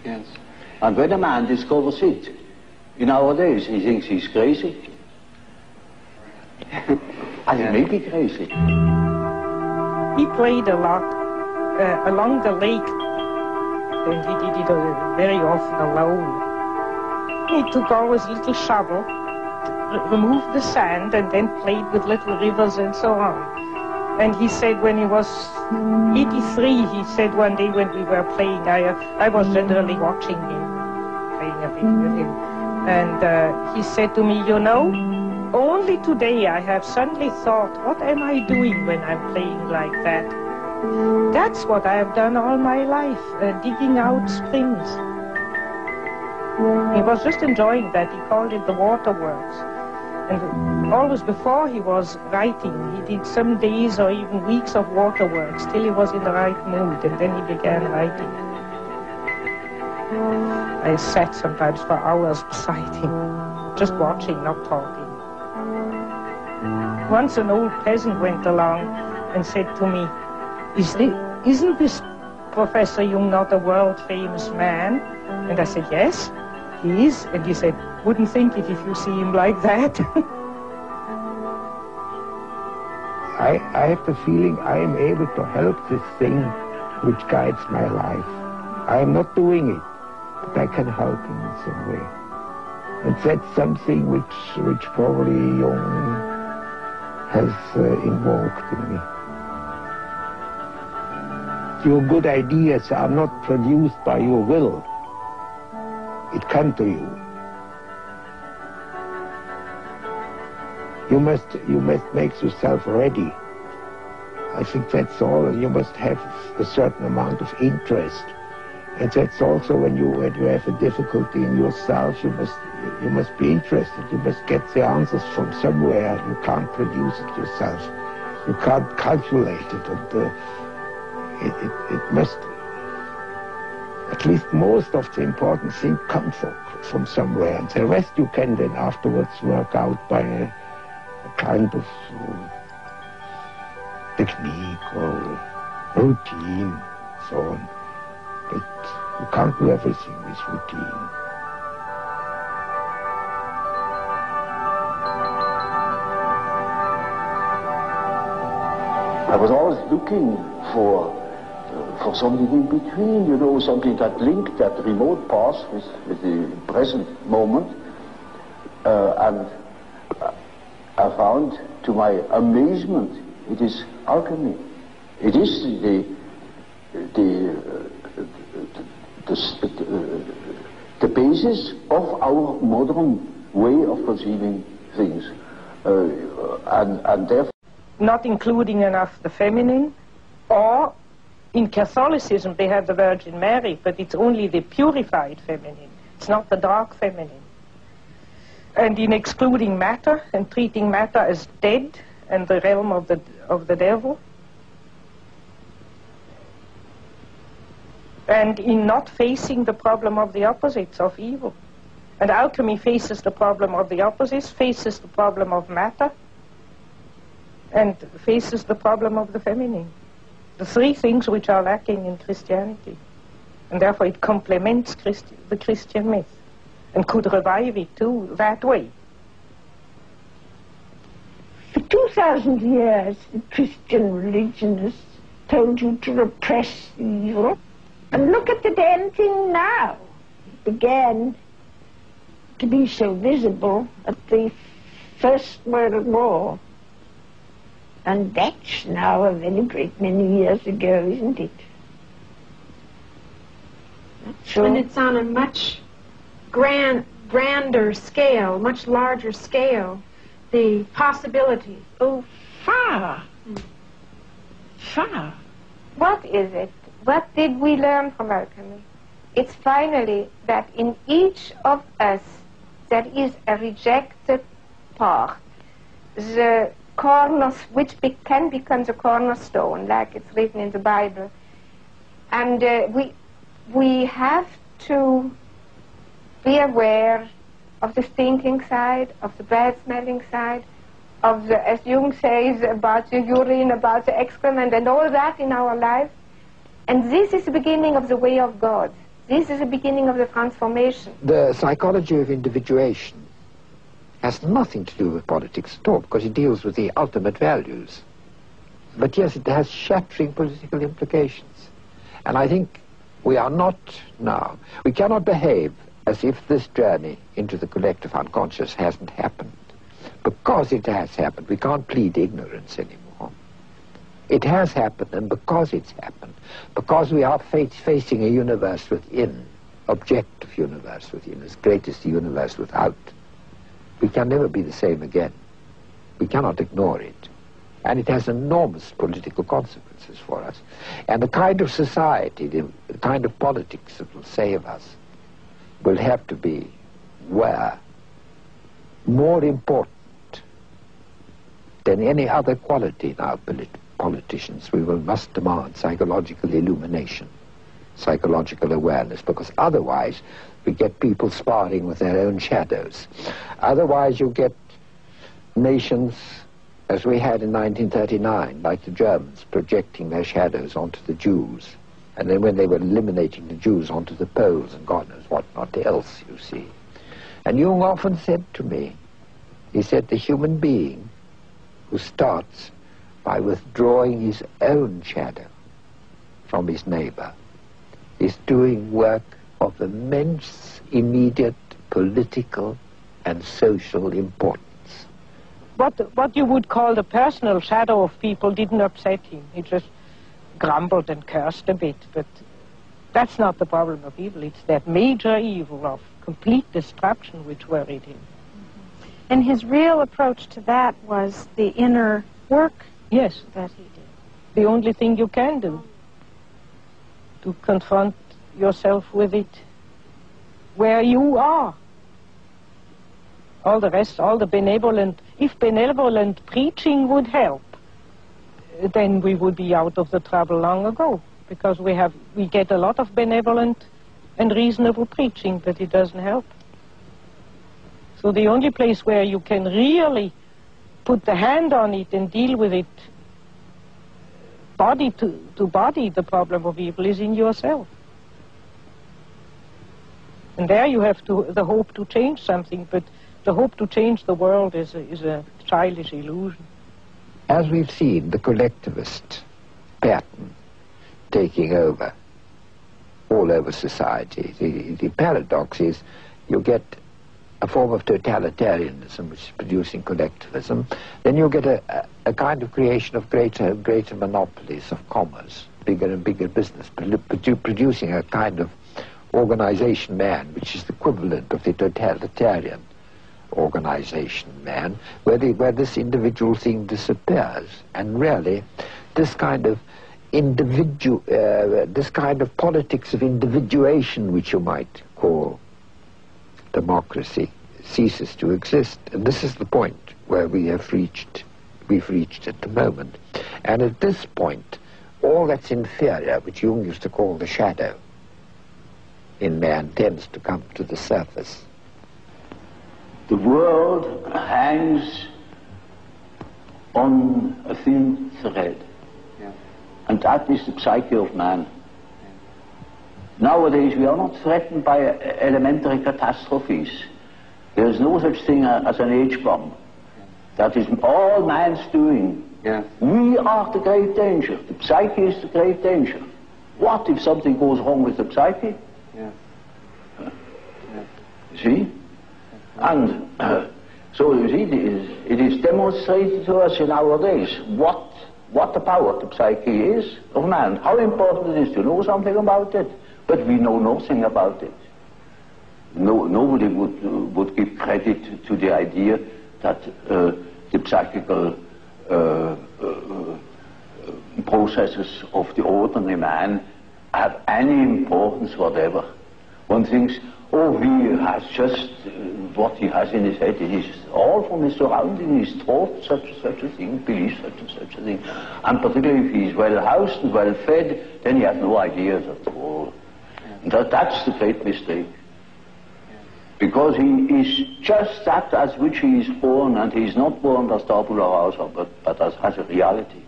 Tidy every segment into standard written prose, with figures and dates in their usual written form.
Yes. And when a man discovers it, nowadays he thinks he's crazy. And he may be crazy. He played a lot along the lake, and he did it very often alone. He took always a little shovel, removed the sand, and then played with little rivers and so on. And he said when he was 83, he said one day when we were playing, I was generally watching him, playing a bit with him. And he said to me, only today I have suddenly thought, what am I doing when I'm playing like that? That's what I have done all my life, digging out springs. He was just enjoying that. He called it the waterworks. And always before he was writing, he did some days or even weeks of waterworks till he was in the right mood, and then he began writing. I sat sometimes for hours beside him, just watching, not talking. Once an old peasant went along and said to me, isn't this Professor Jung not a world-famous man? And I said, yes, he is. And he said, wouldn't think it if you see him like that. I have the feeling I am able to help this thing which guides my life. I am not doing it, but I can help him in some way. And that's something which probably Jung has invoked in me. Your good ideas are not produced by your will. It comes to you. You must make yourself ready. I think that's all. You must have a certain amount of interest. And that's also when you have a difficulty in yourself, you must be interested. You must get the answers from somewhere. You can't produce it yourself. You can't calculate it. And it must, at least most of the important things come from somewhere. And the rest you can then afterwards work out by a kind of technique or routine, so on. But you can't do everything with routine. I was always looking for something in between, something that linked that remote past with the present moment. And I found, to my amazement, it is alchemy. It is the basis of our modern way of perceiving things, and therefore not including enough the feminine, or in Catholicism they have the Virgin Mary, but it's only the purified feminine. It's not the dark feminine. And in excluding matter and treating matter as dead and the realm of the devil, and in not facing the problem of the opposites of evil. And alchemy faces the problem of the opposites, faces the problem of matter, and faces the problem of the feminine. The three things which are lacking in Christianity. And therefore it complements the Christian myth and could revive it too that way. For 2,000 years, the Christian religion has told you to repress evil. And look at the damn thing now. It began to be so visible at the First World War. And that's now a very great many years ago, isn't it? So, and it's on a much grander scale, much larger scale, the possibilities. Oh, far. Far. What is it? What did we learn from alchemy? It's finally that in each of us there is a rejected part, the which can become the cornerstone, like it's written in the Bible. And we have to be aware of the stinking side, of the bad-smelling side, of the, as Jung says, about the urine, about the excrement, and all that in our life. And this is the beginning of the way of God. This is the beginning of the transformation. The psychology of individuation has nothing to do with politics at all, because it deals with the ultimate values. But yes, it has shattering political implications. And I think we are not now, we cannot behave as if this journey into the collective unconscious hasn't happened. Because it has happened, we can't plead ignorance anymore. It has happened, and because it's happened, because we are facing a universe within, objective universe within, as great as the universe without, we can never be the same again. We cannot ignore it. And it has enormous political consequences for us. And the kind of society, the kind of politics that will save us will have to be where more important than any other quality in our politicians, must demand psychological illumination, psychological awareness, because otherwise we get people sparring with their own shadows. Otherwise you get nations, as we had in 1939, like the Germans, projecting their shadows onto the Jews, and then when they were eliminating the Jews, onto the Poles and God knows what not else, you see. And Jung often said to me, he said, the human being who starts by withdrawing his own shadow from his neighbor is doing work of immense, immediate political and social importance. What you would call the personal shadow of people didn't upset him. He just grumbled and cursed a bit, but that's not the problem of evil. It's that major evil of complete destruction which worried him. And his real approach to that was the inner work, yes, that he did. The only thing you can do, to confront yourself with it where you are. All the rest, all the benevolent, if benevolent preaching would help, then we would be out of the trouble long ago, because we get a lot of benevolent and reasonable preaching, but it doesn't help. So the only place where you can really put the hand on it and deal with it, body to body, the problem of evil is in yourself. And there you have the hope to change something, but the hope to change the world is a childish illusion. As we've seen, the collectivist pattern taking over all over society, the paradox is you get a form of totalitarianism which is producing collectivism, then you get a kind of creation of greater and greater monopolies of commerce, bigger and bigger business, producing a kind of organization man which is the equivalent of the totalitarian organization man, where this individual thing disappears, and really this kind of this kind of politics of individuation, which you might call democracy, ceases to exist. And this is the point where we've reached at the moment. And at this point, all that's inferior, which Jung used to call the shadow in man, tends to come to the surface. The world hangs on a thin thread, and that is the psyche of man. Nowadays we are not threatened by elementary catastrophes. There is no such thing as an H-bomb. That is all man's doing. We are the great danger. The psyche is the great danger. What if something goes wrong with the psyche? See? And so you see, it is demonstrated to us in our days what the power of the psyche is of man, how important it is to know something about it, but we know nothing about it. Nobody would give credit to the idea that the psychical processes of the ordinary man have any importance whatever. One thinks, oh, he has just what he has in his head. It is all from his surroundings. He's taught such a thing, believes such a thing. And particularly if he's well housed and well fed, then he has no ideas at all. And that's the great mistake. Because he is just that as which he is born, and he is not born as tabula rasa, but as a reality.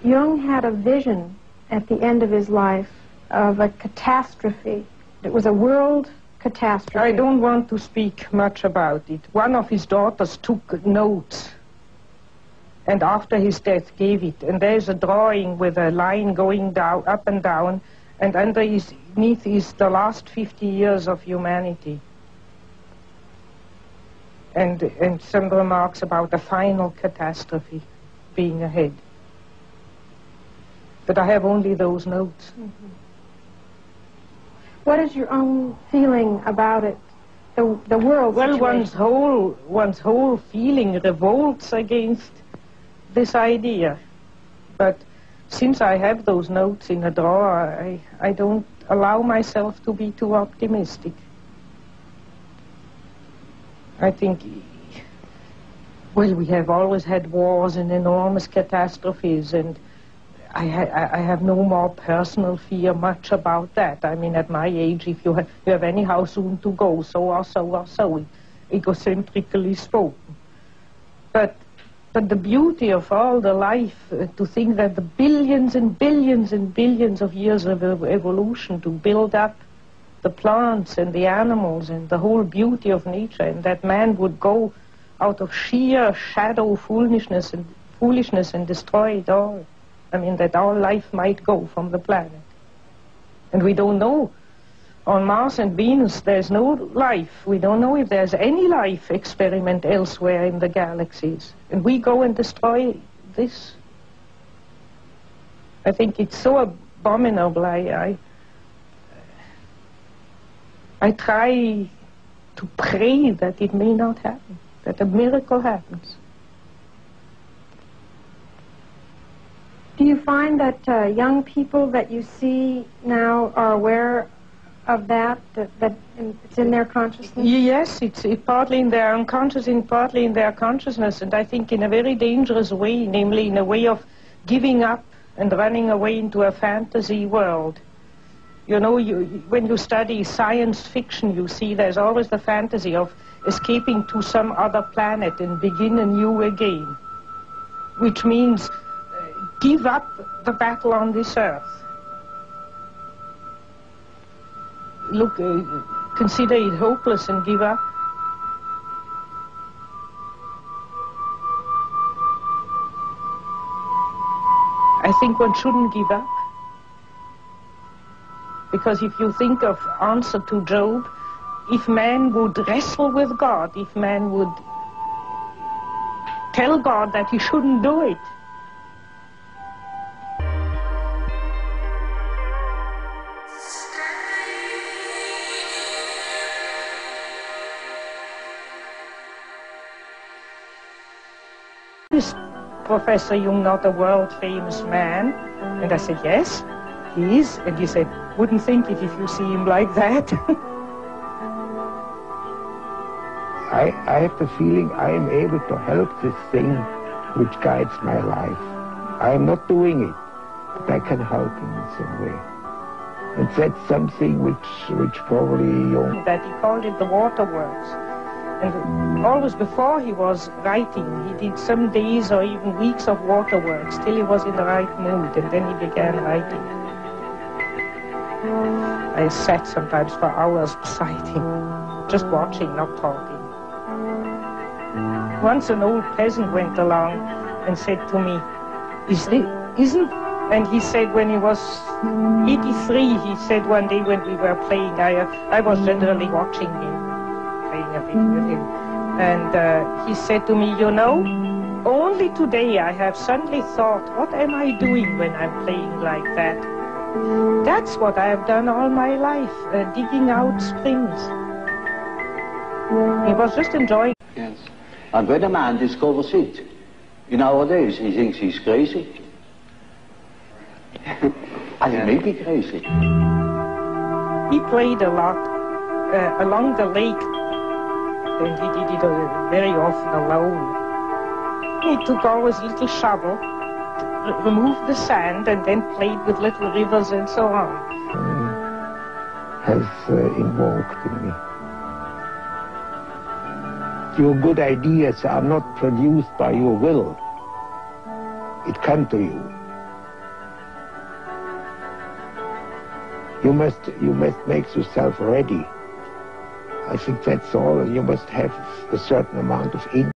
Jung had a vision at the end of his life of a catastrophe. It was a world catastrophe. I don't want to speak much about it. One of his daughters took notes and after his death gave it. And there's a drawing with a line going down, up and down, and underneath is the last 50 years of humanity. And some remarks about the final catastrophe being ahead. But I have only those notes. Mm-hmm. What is your own feeling about it, the world Well, situation? one's whole feeling revolts against this idea. But since I have those notes in a drawer, I don't allow myself to be too optimistic. I think, well, we have always had wars and enormous catastrophes, and I have no more personal fear much about that. I mean, at my age, if you have anyhow soon to go, so or so, egocentrically spoken. But the beauty of all the life, to think that the billions and billions and billions of years of evolution to build up the plants and the animals and the whole beauty of nature, and that man would go out of sheer shadow foolishness and destroy it all. I mean, that all life might go from the planet. And we don't know. On Mars and Venus, there's no life. We don't know if there's any life experiment elsewhere in the galaxies. And we go and destroy this. I think it's so abominable. I try to pray that it may not happen, that a miracle happens. Do you find that young people that you see now are aware of that it's in their consciousness? Yes, it's partly in their unconscious and partly in their consciousness, and I think in a very dangerous way, namely in a way of giving up and running away into a fantasy world. You know, when you study science fiction, you see there's always the fantasy of escaping to some other planet and begin anew again, which means give up the battle on this earth. Look, consider it hopeless and give up. I think one shouldn't give up. Because if you think of answer to Job, if man would wrestle with God, if man would tell God that he shouldn't do it, is Professor Jung not a world-famous man? And I said, yes, he is. And he said, wouldn't think it if you see him like that. I have the feeling I am able to help this thing which guides my life. I am not doing it, but I can help in some way. And that's something which probably Jung... That he called it the waterworks. And always before he was writing, he did some days or even weeks of waterworks till he was in the right mood, and then he began writing. I sat sometimes for hours beside him, just watching, not talking. Once an old peasant went along and said to me, isn't... And he said when he was 83, he said one day when we were playing, I was generally watching him, playing a bit with him. And he said to me, you know, only today I have suddenly thought, what am I doing when I'm playing like that? That's what I have done all my life, digging out springs. He was just enjoying. Yes. And when a man discovers it, nowadays he thinks he's crazy. And he may be crazy. He played a lot along the lake, and he did it very often alone. He took always a little shovel, removed the sand, and then played with little rivers and so on. Has invoked in me. Your good ideas are not produced by your will. It comes to you. You must make yourself ready. I think that's all. You must have a certain amount of interest.